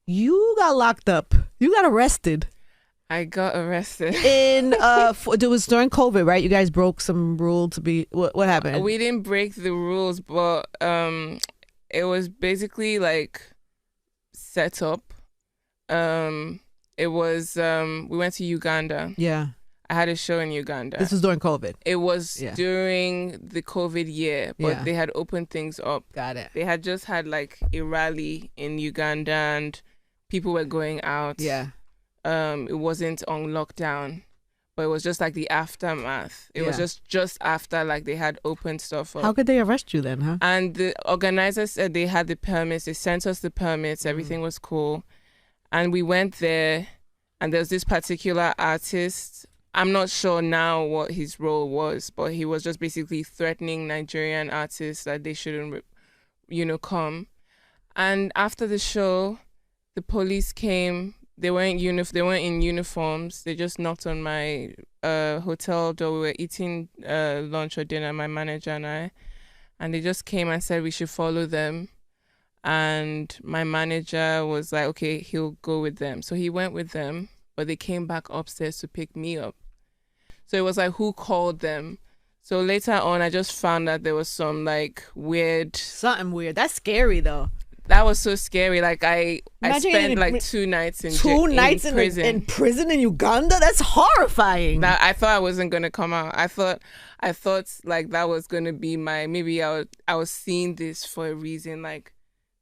You got locked up. You got arrested. I got arrested. It was during COVID, right? You guys broke some rule to be. What happened? We didn't break the rules, but it was basically like set up. It was we went to Uganda. Yeah. I had a show in Uganda. This was during COVID. It was during the COVID year, but they had opened things up. Got it. They had just had like a rally in Uganda and people were going out. Yeah. It wasn't on lockdown, but it was just like the aftermath. It was just after like they had opened stuff up. How could they arrest you then, huh? And the organizers said they had the permits. They sent us the permits. Everything was cool. And we went there and there's this particular artist. I'm not sure now what his role was, but he was just basically threatening Nigerian artists that they shouldn't, come. And after the show, the police came. They weren't in uniforms. They just knocked on my hotel door. We were eating lunch or dinner, my manager and they just came and said we should follow them. And my manager was like, okay, he'll go with them. So he went with them, but they came back upstairs to pick me up. So it was like, who called them? So later on, I just found that there was some like something weird. That's scary though. That was so scary. Like I spent like 2 nights in prison. In prison in Uganda. That's horrifying. That I thought I wasn't gonna come out. I thought like that was gonna be maybe I was seeing this for a reason. Like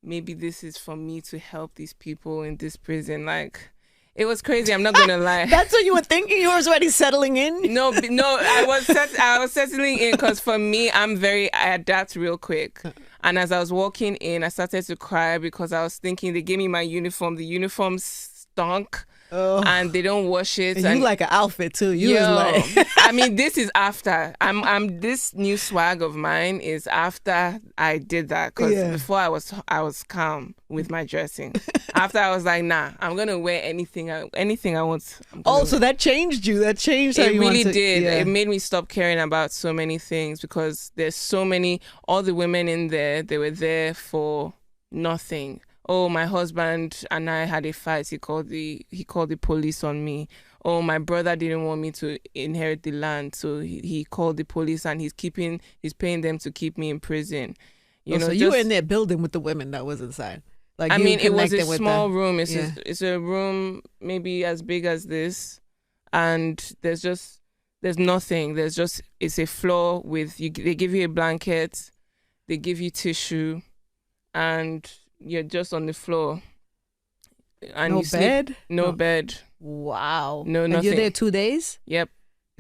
maybe this is for me to help these people in this prison. Like it was crazy. I'm not gonna lie. That's what you were thinking. You were already settling in. No. I was settling in because for me, I adapt real quick. And as I was walking in, I started to cry because I was thinking they gave me my uniform. The uniform stunk. And they don't wash it. And you like an outfit too. You was like I mean, this is after. I'm this new swag of mine is after I did that. Because before I was calm with my dressing. After I was like, nah, I'm gonna wear anything I want. So that changed you. That changed how you really want to, did. Yeah. It made me stop caring about so many things because there's so many. All the women in there, they were there for nothing. Oh, my husband and I had a fight. He called the police on me. Oh, my brother didn't want me to inherit the land, so he called the police and he's paying them to keep me in prison. So you were in there building with the women that was inside. Like I mean, it was a small room. It's a room maybe as big as this, and there's nothing. It's a floor with they give you a blanket, they give you tissue, and you're just on the floor. And no you bed? Sleep. No bed. Wow. No, nothing. And you're there 2 days? Yep.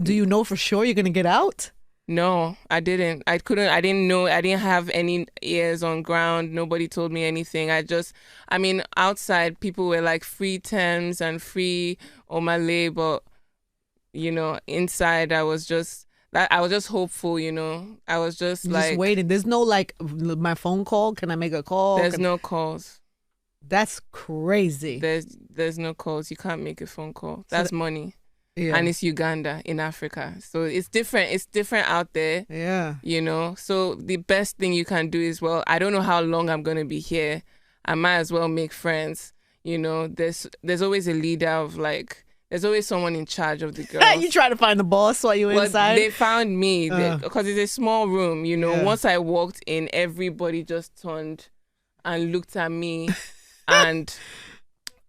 Do you know for sure you're going to get out? No, I didn't. I didn't know. I didn't have any ears on ground. Nobody told me anything. Outside people were like free TEMS and free Omale, but, inside I was just hopeful, I was just like waiting. There's no like my phone call. Can I make a call? There's no calls. That's crazy. There's no calls. You can't make a phone call. That's money. Yeah. And it's Uganda in Africa. So it's different. It's different out there. Yeah. So the best thing you can do is, well, I don't know how long I'm going to be here. I might as well make friends. There's always a leader of like, there's always someone in charge of the girls. You try to find the boss while you were inside? They found me because it's a small room, Once I walked in, everybody just turned and looked at me and,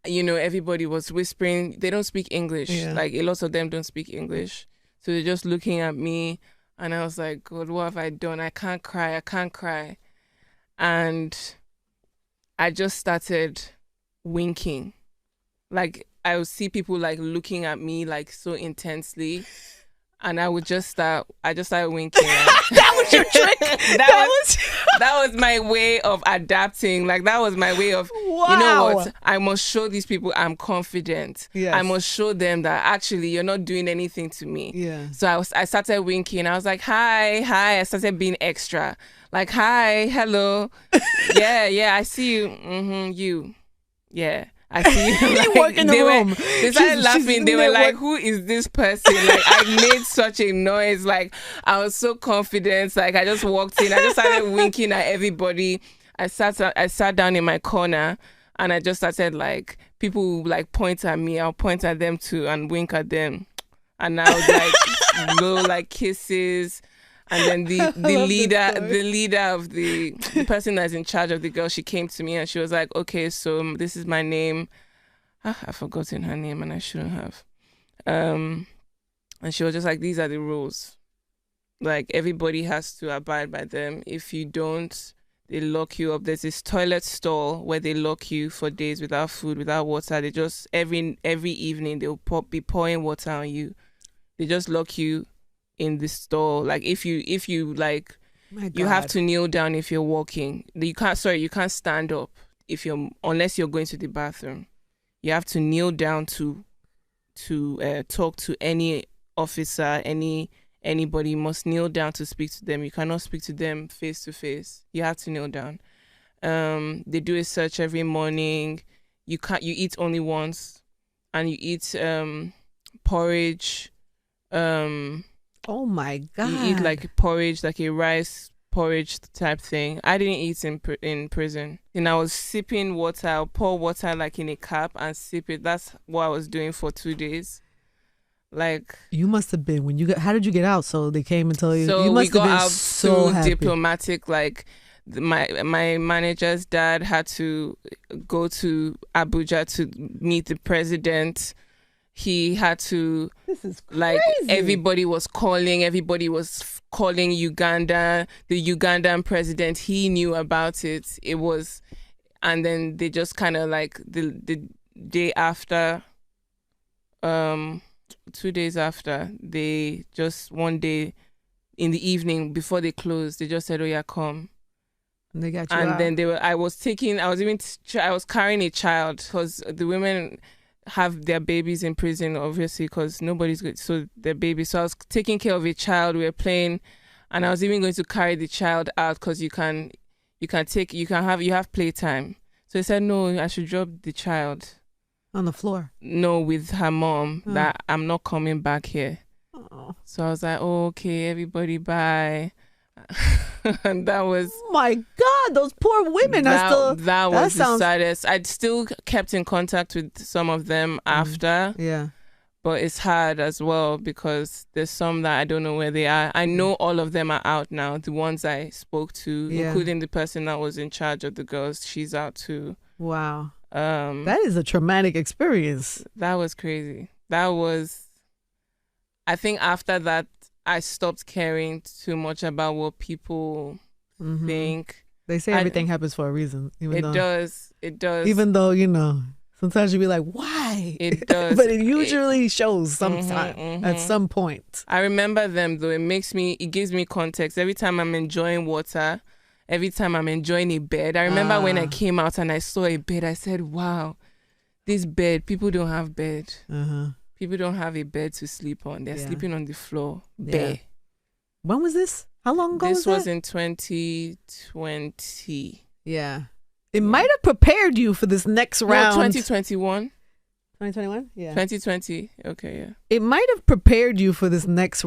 everybody was whispering. They don't speak English. Yeah. Like a lot of them don't speak English. So they're just looking at me and I was like, God, what have I done? I can't cry. And I just started winking. Like, I would see people like looking at me like so intensely, and I just started winking. That was your trick. that was my way of adapting. Like that was my way of, wow. You know what? I must show these people I'm confident. Yes. I must show them that actually you're not doing anything to me. Yeah. So I started winking. I was like, hi. I started being extra. Like, hi, hello. yeah, I see you. You. Yeah. I see you. You work in the room. They started laughing. They were like, who is this person? Like, I made such a noise. Like, I was so confident. Like, I just walked in. I just started winking at everybody. I sat down in my corner And I just started like, people would like point at me, I'll point at them too and wink at them. And I would like blow like kisses. And then the leader of the person that's in charge of the girl, she came to me and she was like, okay, so this is my name. I've forgotten her name and I shouldn't have. And she was just like, these are the rules. Like, everybody has to abide by them. If you don't, they lock you up. There's this toilet stall where they lock you for days without food, without water. They just, every evening, they'll be pouring water on you. They just lock you in the stall. Like, if you like, you have to kneel down if you're walking. You can't stand up unless you're going to the bathroom. You have to kneel down to talk to any officer, anybody. You must kneel down to speak to them. You cannot speak to them face to face. You have to kneel down. They do a search every morning. You eat only once, and you eat porridge. Oh my God! You eat like porridge, like a rice porridge type thing. I didn't eat in prison. And I was sipping water. I'll pour water like in a cup and sip it. That's what I was doing for 2 days. Like, you must have been when you got. How did you get out? So they came and told you. So you must we have got been out so happy. diplomatic. Like, my manager's dad had to go to Abuja to meet the president. He had to. This is crazy. Like, everybody was calling Uganda. The Ugandan president, he knew about it. It was, and then they just kind of like the day after, 2 days after, they just one day in the evening before they closed, they just said, "Oh yeah, come." And they got you and out. Then I was carrying a child because the women have their babies in prison, obviously, because nobody's good. So their babies. So I was taking care of a child. We were playing, and I was even going to carry the child out because you have playtime. So he said, no, I should drop the child on the floor. No, with her mom, that I'm not coming back here. Oh. So I was like, oh, okay, everybody, bye. And that was, oh my God, those poor women. That was the saddest. I'd still kept in contact with some of them after. Yeah. But it's hard as well because there's some that I don't know where they are. I know all of them are out now. The ones I spoke to, including the person that was in charge of the girls, she's out too. Wow. That is a traumatic experience. That was crazy. I think after that, I stopped caring too much about what people think. They say everything happens for a reason. It does. Even though, sometimes you be like, why? It does. But it usually shows sometime at some point. I remember them though. It gives me context. Every time I'm enjoying water, every time I'm enjoying a bed. I remember when I came out and I saw a bed, I said, wow, this bed, people don't have bed. People don't have a bed to sleep on. They're sleeping on the floor. Bare. When was this? How long ago this was in 2020. Yeah. It might have prepared you for this next round. 2021. 2021? Yeah. 2020. Okay, yeah. It might have prepared you for this next